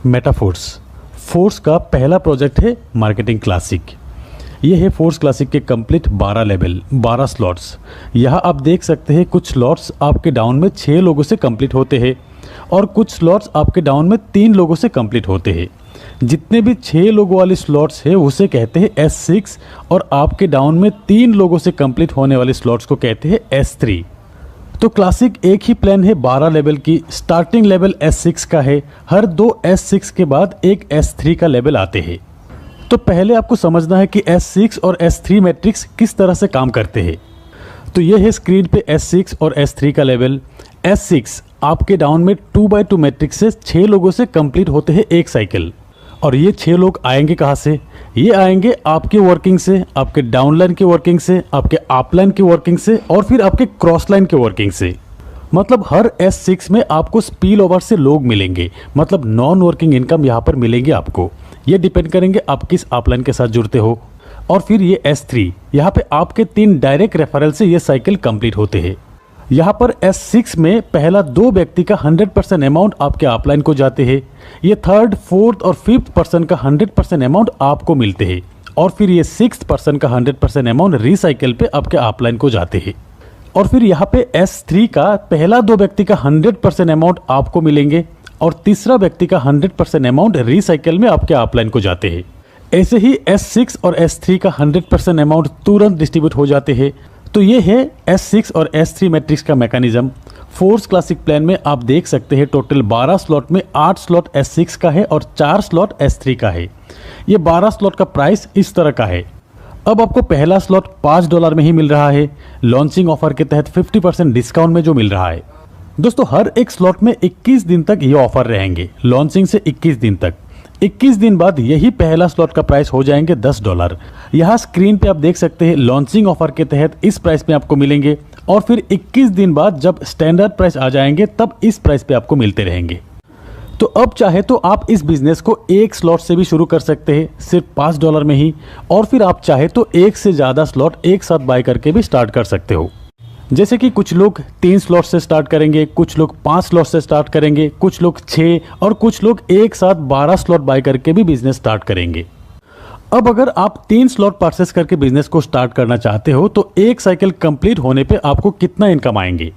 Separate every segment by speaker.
Speaker 1: Metaphors force का पहला project है मार्केटिंग क्लासिक। ये है फोर्स क्लासिक के कंप्लीट 12 लेवल 12 स्लॉट्स। यहाँ आप देख सकते हैं कुछ स्लॉट्स आपके डाउन में 6 लोगों से कंप्लीट होते हैं और कुछ स्लॉट्स आपके डाउन में 3 लोगों से कंप्लीट होते हैं। जितने भी 6 लोगों वाले स्लॉट्स है उसे कहते हैं S6 और आपके डाउन में 3 लोगों से कंप्लीट होने वाले स्लॉट्स को कहते हैं S3। तो क्लासिक एक ही प्लान है 12 लेवल की। स्टार्टिंग लेवल S6 का है। हर 2 S6 के बाद एक S3 का लेवल आते हैं। तो पहले आपको समझना है कि S6 और S3 मैट्रिक्स किस तरह से काम करते हैं। तो ये है स्क्रीन पे S6 और S3 का लेवल। S6 आपके डाउन में 2x2 मैट्रिक्स से 6 लोगों से कंप्लीट होते हैं एक साइकिल। और ये 6 लोग आएंगे कहाँ से? ये आएंगे आपके वर्किंग से, आपके डाउनलाइन के वर्किंग से, आपके अपलाइन के वर्किंग से और फिर आपके क्रॉस लाइन के वर्किंग से। मतलब हर S6 में आपको स्पिल ओवर से लोग मिलेंगे, मतलब नॉन वर्किंग इनकम यहाँ पर मिलेंगे आपको। ये डिपेंड करेंगे आप किस अपलाइन के साथ जुड़ते हो। और फिर ये S3 यहाँ पे आपके 3 डायरेक्ट रेफरल से ये साइकिल कंप्लीट होते हैं। यहाँ पर S6 में पहला 2 व्यक्ति का 100% अमाउंट आपके अपलाइन को जाते हैं। ये 3rd, 4th और 5th पर्सन का 100% अमाउंट आपको मिलते हैं और फिर ये 6th पर्सन का 100% अमाउंट रिसाइकिल पे आपके अपलाइन को जाते हैं। और फिर यहाँ पे S3 का पहला 2 व्यक्ति का 100% अमाउंट आपको मिलेंगे और तीसरा व्यक्ति का 100% अमाउंट रिसाइकिल में आपके अपलाइन को जाते हैं। ऐसे ही S6 और S3 का 100% अमाउंट तुरंत डिस्ट्रीब्यूट हो जाते हैं। तो ये है S6 और S3 मैट्रिक्स का मैकेनिज्म। फोर्स क्लासिक प्लान में आप देख सकते हैं टोटल 12 स्लॉट में 8 स्लॉट S6 का है और 4 स्लॉट S3 का है। ये 12 स्लॉट का प्राइस इस तरह का है। अब आपको पहला स्लॉट $5 में ही मिल रहा है, लॉन्चिंग ऑफर के तहत 50% डिस्काउंट में जो मिल रहा है। दोस्तों हर एक स्लॉट में 21 दिन तक ये ऑफर रहेंगे, लॉन्चिंग से 21 दिन तक। 21 दिन बाद यही पहला स्लॉट का प्राइस हो जाएंगे $10। यहाँ स्क्रीन पे आप देख सकते हैं लॉन्चिंग ऑफर के तहत इस प्राइस में आपको मिलेंगे और फिर 21 दिन बाद जब स्टैंडर्ड प्राइस आ जाएंगे तब इस प्राइस पे आपको मिलते रहेंगे। तो अब चाहे तो आप इस बिजनेस को एक स्लॉट से भी शुरू कर सकते हैं सिर्फ $5 में ही, और फिर आप चाहे तो एक से ज़्यादा स्लॉट एक साथ बाय करके भी स्टार्ट कर सकते हो। जैसे कि कुछ लोग 3 स्लॉट से स्टार्ट करेंगे, कुछ लोग 5 स्लॉट से स्टार्ट करेंगे, कुछ लोग 6 और कुछ लोग एक साथ 12 स्लॉट बाय करके भी बिजनेस स्टार्ट करेंगे। अब अगर आप 3 स्लॉट परचेस करके बिजनेस को स्टार्ट करना चाहते हो तो एक साइकिल कंप्लीट होने पे आपको कितना इनकम आएंगे?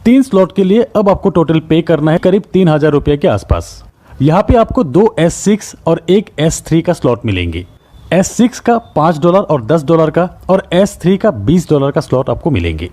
Speaker 1: 3 स्लॉट के लिए अब आपको टोटल पे करना है करीब 3000 रुपये के आसपास। यहाँ पे आपको 2 S6 और एक S3 का स्लॉट मिलेंगे। S6 का $5 और $10 का और S3 का $20 का स्लॉट आपको मिलेंगे।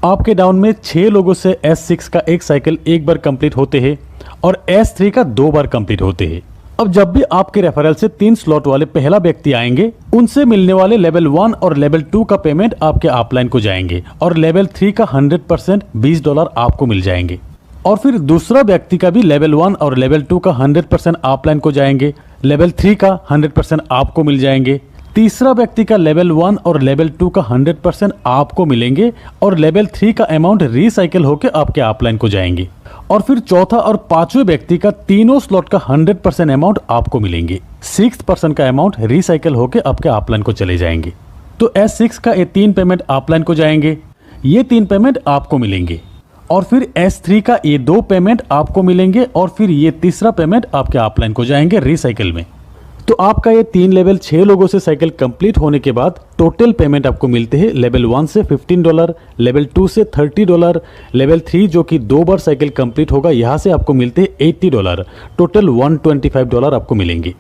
Speaker 1: आपके डाउन में 6 लोगों से S6 का एक साइकिल एक बार कंप्लीट होते हैं और S3 का 2 बार कंप्लीट होते हैं। अब जब भी आपके रेफरल से 3 स्लॉट वाले पहला व्यक्ति आएंगे उनसे मिलने वाले लेवल 1 और लेवल 2 का पेमेंट आपके अपलाइन को जाएंगे और लेवल 3 का 100% $20 आपको मिल जाएंगे। और फिर दूसरा व्यक्ति का भी लेवल 1 और लेवल 2 का 100% अपलाइन को जाएंगे, लेवल 3 का 100% आपको मिल जाएंगे। तीसरा व्यक्ति का लेवल 1 और लेवल 2 का 100% आपको मिलेंगे और लेवल 3 का अमाउंट रिसाइकिल होकर आपके अपलाइन को जाएंगे। और फिर चौथा और पांचवें व्यक्ति का तीनों स्लॉट का 100% अमाउंट आपको मिलेंगे। 6th पर्सन का अमाउंट रिसाइकिल होकर आपके अपलाइन को चले जाएंगे। तो S6 का ये 3 पेमेंट अपलाइन को जाएंगे, ये 3 पेमेंट आपको मिलेंगे। और फिर S3 का ये 2 पेमेंट आपको मिलेंगे और फिर ये तीसरा पेमेंट आपके अपलाइन को जाएंगे रिसाइकिल में। तो आपका ये 3 लेवल 6 लोगों से साइकिल कंप्लीट होने के बाद टोटल पेमेंट आपको मिलते हैं लेवल 1 से $15, लेवल 2 से $30, लेवल 3 जो कि 2 बार साइकिल कंप्लीट होगा यहाँ से आपको मिलते हैं $80। टोटल $125 आपको मिलेंगे।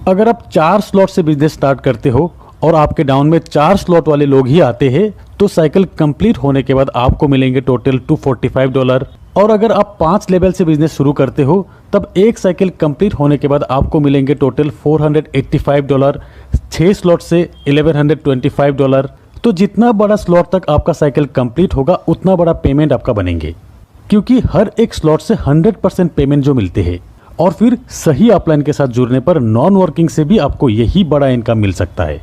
Speaker 1: अगर आप 4 स्लॉट से बिजनेस स्टार्ट करते हो और आपके डाउन में 4 स्लॉट वाले लोग ही आते हैं तो साइकिल कंप्लीट होने के बाद आपको मिलेंगे टोटल $245। और अगर आप 5 लेवल से बिजनेस शुरू करते हो तब एक साइकिल कंप्लीट होने के बाद आपको मिलेंगे टोटल $485। 6 स्लॉट से $1125। तो जितना बड़ा स्लॉट तक आपका साइकिल कंप्लीट होगा उतना बड़ा पेमेंट आपका बनेंगे, क्योंकि हर एक स्लॉट से 100% पेमेंट जो मिलते हैं। और फिर सही अपलाइन के साथ जुड़ने पर नॉन वर्किंग से भी आपको यही बड़ा इनकम मिल सकता है।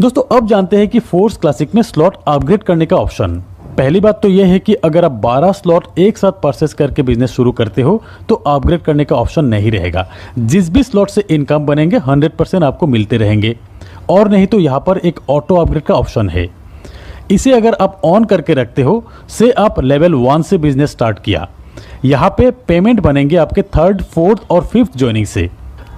Speaker 1: दोस्तों अब जानते हैं कि फोर्स क्लासिक में स्लॉट अपग्रेड करने का ऑप्शन। पहली बात तो यह है कि अगर आप 12 स्लॉट एक साथ परचेस करके बिजनेस शुरू करते हो तो अपग्रेड करने का ऑप्शन नहीं रहेगा। जिस भी स्लॉट से इनकम बनेंगे 100% आपको मिलते रहेंगे। और नहीं तो यहाँ पर एक ऑटो अपग्रेड का ऑप्शन है, इसे अगर आप ऑन करके रखते हो से आप लेवल 1 से बिजनेस स्टार्ट किया, यहाँ पे पेमेंट बनेंगे आपके थर्ड, फोर्थ और फिफ्थ ज्वाइनिंग से।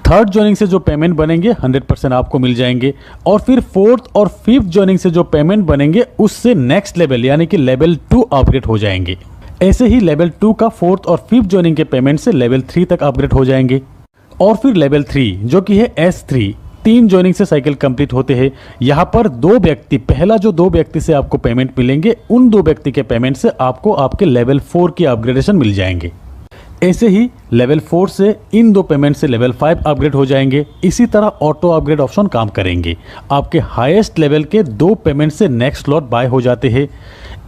Speaker 1: थर्ड ज्वाइनिंग से जो पेमेंट बनेंगे 100% आपको मिल जाएंगे, और फिर फोर्थ और फिफ्थ ज्वाइनिंग से जो पेमेंट बनेंगे उससे नेक्स्ट लेवल यानी कि लेवल 2 अपग्रेड हो जाएंगे। ऐसे ही लेवल 2 का फोर्थ और फिफ्थ ज्वाइनिंग के पेमेंट से लेवल 3 तक अपग्रेड हो जाएंगे। और फिर लेवल 3 जो कि है S3, 3 ज्वाइनिंग से साइकिल कंप्लीट होते हैं। यहाँ पर 2 व्यक्ति, पहला जो 2 व्यक्ति से आपको पेमेंट मिलेंगे, उन 2 व्यक्ति के पेमेंट से आपको आपके लेवल 4 की अपग्रेडेशन मिल जाएंगे। ऐसे ही लेवल 4 से इन 2 पेमेंट से लेवल 5 अपग्रेड हो जाएंगे। इसी तरह ऑटो अपग्रेड ऑप्शन काम करेंगे। आपके हाईएस्ट लेवल के 2 पेमेंट से नेक्स्ट स्लॉट बाय हो जाते हैं।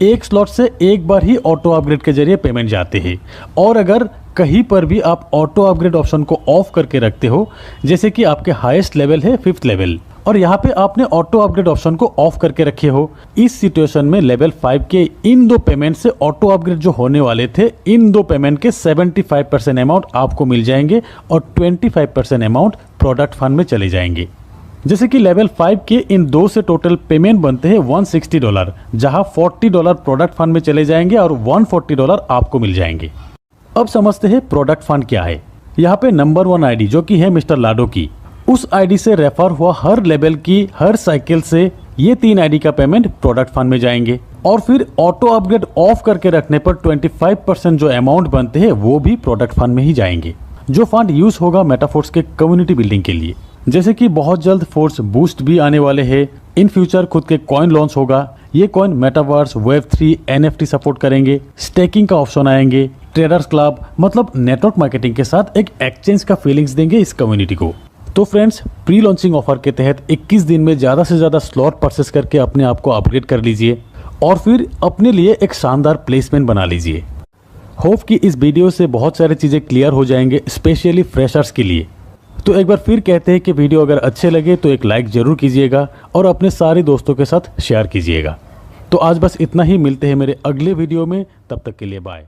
Speaker 1: एक स्लॉट से एक बार ही ऑटो अपग्रेड के जरिए पेमेंट जाते हैं। और अगर कहीं पर भी आप ऑटो अपग्रेड ऑप्शन को ऑफ करके रखते हो, जैसे कि आपके हाईएस्ट लेवल है 5th लेवल, और यहाँ पे आपने ऑटो अपग्रेड ऑप्शन को ऑफ करके रखे हो, इस सिचुएशन में लेवल 5 के इन 2 पेमेंट से ऑटो अपग्रेड जो होने वाले थे, इन 2 पेमेंट के 75% अमाउंट आपको मिल जाएंगे और 25% अमाउंट प्रोडक्ट फंड में चले जाएंगे। जैसे कि लेवल 5 के इन 2 से टोटल पेमेंट बनते हैं $160, जहां $40 प्रोडक्ट फंड में चले जाएंगे और $140 आपको मिल जाएंगे। अब समझते हैं प्रोडक्ट फंड क्या है। यहाँ पे नंबर 1 आईडी जो कि है मिस्टर लाडो की, उस आईडी से रेफर हुआ हर लेवल की हर साइकिल से ये 3 आईडी का पेमेंट प्रोडक्ट फंड में जाएंगे। और फिर ऑटो अपग्रेड ऑफ करके रखने पर 25% जो अमाउंट बनते हैं वो भी प्रोडक्ट फंड में ही जाएंगे, जो फंड यूज होगा मेटाफोर्स के कम्युनिटी बिल्डिंग के लिए। जैसे कि बहुत जल्द फोर्स बूस्ट भी आने वाले हैं, इन फ्यूचर खुद के कॉइन लॉन्च होगा। ये coin metaverse, Web3, NFT support करेंगे, स्टेकिंग का ऑप्शन आएंगे, ट्रेडर्स क्लब, मतलब नेटवर्क मार्केटिंग के साथ एक एक्सचेंज का फीलिंग्स देंगे इस कम्युनिटी को। तो फ्रेंड्स, प्री लॉन्चिंग ऑफर के तहत 21 दिन में ज़्यादा से ज़्यादा स्लॉट परचेस करके अपने आप को अपग्रेड कर लीजिए और फिर अपने लिए एक शानदार प्लेसमेंट बना लीजिए। होप कि इस वीडियो से बहुत सारी चीज़ें क्लियर हो जाएंगे, स्पेशली फ्रेशर्स के लिए। तो एक बार फिर कहते हैं कि वीडियो अगर अच्छे लगे तो एक लाइक ज़रूर कीजिएगा और अपने सारे दोस्तों के साथ शेयर कीजिएगा। तो आज बस इतना ही, मिलते हैं मेरे अगले वीडियो में, तब तक के लिए बाय।